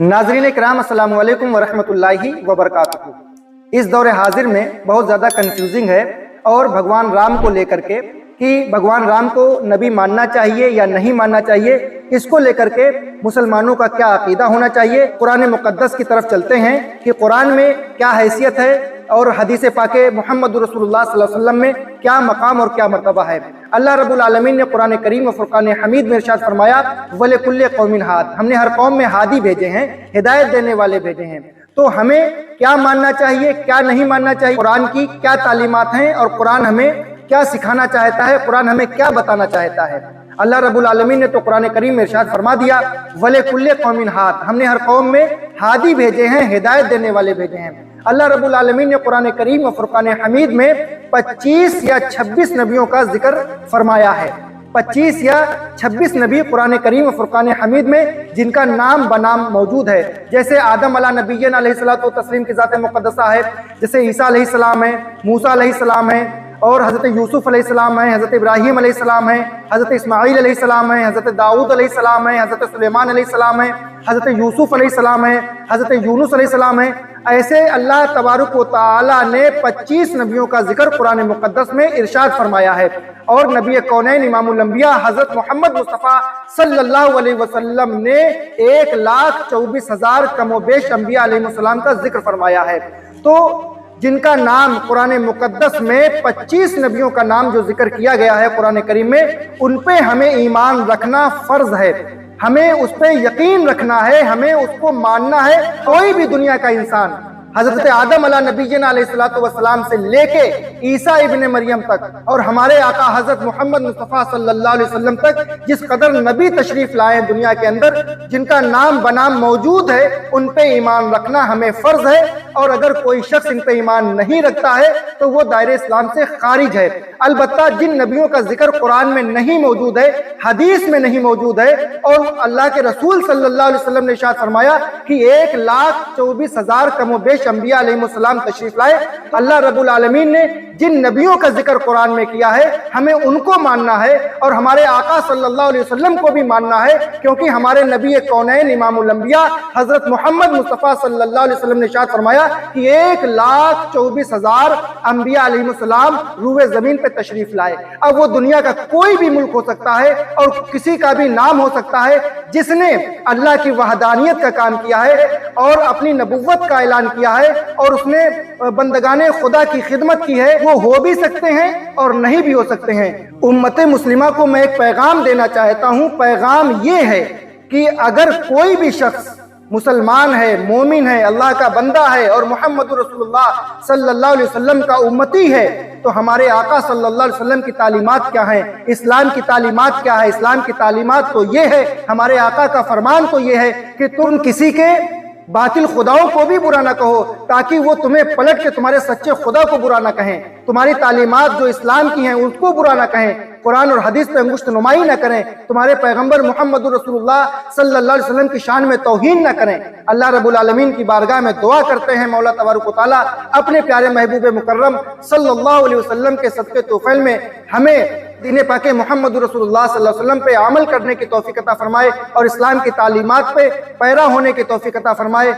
नाज़रीन इकराम अस्सलामु अलैकुम वरहमतुल्लाहि वबरकातुहू। इस दौर हाजिर में बहुत ज़्यादा कंफ्यूजिंग है और भगवान राम को लेकर के कि भगवान राम को नबी मानना चाहिए या नहीं मानना चाहिए, इसको लेकर के मुसलमानों का क्या अकीदा होना चाहिए। कुरान मुक़द्दस की तरफ चलते हैं कि कुरान में क्या हैसियत है और हदीस पाके मोहम्मद रसूलुल्लाह सल्लल्लाहु अलैहि वसल्लम में क्या मकाम और क्या मर्तबा है। अल्लाह रब्बुल आलमीन ने कुरान करीम और फुरकान हमीद में इरशाद फरमाया, वलिकुल्लि कौमिन हाद, हमने हर कौम में हादी भेजे हैं, हिदायत देने वाले भेजे हैं। तो हमें क्या मानना चाहिए, क्या नहीं मानना चाहिए, कुरान की क्या तालीमात हैं और कुरान हमें क्या सिखाना चाहता है, कुरान हमें क्या बताना चाहता है। अल्लाह रब्बुल आलमीन ने तो कुरान करीम में इरशाद फरमा दिया, वलिकुल्लि कौमिन हाद, हमने हर कौम में हादी भेजे हैं, हिदायत देने वाले भेजे हैं। अल्लाह रब्बुल आलमीन ने कुरान करीम और फुरकान हमीद में 25 या 26 नबियों का जिक्र फरमाया है। 25 या 26 नबी कुरान करीम और फुरकान हमीद में जिनका नाम बनाम मौजूद है। जैसे आदम अला नबीय्यन अलैहिस्सलातु तस्लीम की ज़ात मुक़द्दसा है, जैसे ईसा अलैहिस्सलाम है, मूसा अलैहिस्सलाम है और हज़रत यूसुफ अलैहिस्सलाम है, हज़रत इब्राहीम अलैहिस्सलाम है, हज़रत इस्माईल अलैहिस्सलाम है, हज़रत दाऊद अलैहिस्सलाम है, हज़रत सुलेमान अलैहिस्सलाम है, हज़रत यूसुफ अलैहिस्सलाम है, हज़रत यूनुस अलैहिस्सलाम है। ऐसे अल्लाह तबारक व तआला ने 25 नबियों का जिक्र कुरान मुक़द्दस में इरशाद फरमाया है। और नबी कौनैन इमामुल अंबिया हज़रत मोहम्मद मुस्तफ़ा सल्लल्लाहु अलैहि वसल्लम ने 1,24,000 कमोबेश अंबिया अलैहिस्सलाम का जिक्र फरमाया है। तो जिनका नाम कुरान मुक़द्दस में 25 नबियों का नाम जो जिक्र किया गया है कुरान करीम में, उन पे हमें ईमान रखना फर्ज है, हमें उस पे यकीन रखना है, हमें उसको मानना है। कोई भी दुनिया का इंसान हज़रत आदम अला नबीय्यना अलैहिस्सलातु वस्सलाम से लेके ईसा इब्ने मरियम तक और हमारे आका हज़रत मोहम्मद मुस्तफ़ा सल्लल्लाहु अलैहि वसल्लम तक जिस कदर नबी तशरीफ लाए हैं दुनिया के अंदर, जिनका नाम बनाम मौजूद है, उन पे ईमान रखना हमें फ़र्ज है। और अगर कोई शख्स इन पे ईमान नहीं रखता है तो वो दायरे इस्लाम से खारिज है। अलबत्ता जिन नबियों का जिक्र कुरान में नहीं मौजूद है, हदीस में नहीं मौजूद है और अल्लाह के रसूल सल्लल्लाहु अलैहि वसल्लम ने इरशाद फरमाया कि 1,24,000 कमोबेश अंबिया अलैहिस्सलाम तशरीफ लाए, अल्लाह रब्बुल आलमीन ने जिन नबियों का जिक्र कुरान में किया है हमें उनको मानना है और हमारे आका सल्लल्लाहु अलैहि वसल्लम को भी मानना है, क्योंकि हमारे नबी कौनैन इमामुल अंबिया हज़रत मोहम्मद मुस्तफ़ा सल्लल्लाहु अलैहि वसल्लम ने इरशाद फरमाया कि 1,24,000 अंबिया अलैहिस्सलाम रूए ज़मीन पे तशरीफ लाए। अब वो दुनिया का कोई भी मुल्क हो सकता है और किसी का भी नाम हो सकता है जिसने अल्लाह की वहदानियत का काम किया है और अपनी नबुव्वत का ऐलान किया है और उसने बंदगाने खुदा की खिदमत की है। वो हो भी सकते हैं और नहीं भी हो सकते हैं। उम्मत मुस्लिमा को मैं एक पैगाम देना चाहता हूँ। पैगाम ये है कि अगर कोई भी शख्स मुसलमान है, मोमिन है, अल्लाह का बंदा है और मोहम्मद रसूलुल्लाह सल्लल्लाहु अलैहि वसल्लम का उम्मती है, तो हमारे आका सल्लल्लाहु अलैहि वसल्लम की तालीमात क्या है, इस्लाम की तालीमात क्या है। इस्लाम की तालीमात तो ये है, हमारे आका का फरमान तो ये है कि तुम किसी के बातिल खुदाओं को भी बुरा ना कहो ताकि वो तुम्हें पलट के तुम्हारे सच्चे खुदा को बुरा ना कहें। तुम्हारी तालीमात जो इस्लाम की हैं उसको बुरा ना कहें, कुरान और हदीस पे अंगुश्त नुमाई ना करें, तुम्हारे पैगंबर मोहम्मद रसूलुल्लाह सल्लल्लाहु अलैहि वसल्लम की शान में तौहीन ना करें। अल्लाह रब्बुल आलमीन की बारगाह में दुआ करते हैं, मौला तबारक व तआला अपने प्यारे महबूब मुकर्रम सल्लल्लाहु अलैहि वसल्लम के सदक़े तौफ़ील में हमें दीन पाके मोहम्मद रसूलुल्लाह सल्लल्लाहु अलैहि वसल्लम पे अमल करने की तौफीक अता फरमाए और इस्लाम की तालीमात पे पैरा होने की तौफीक अता फरमाए।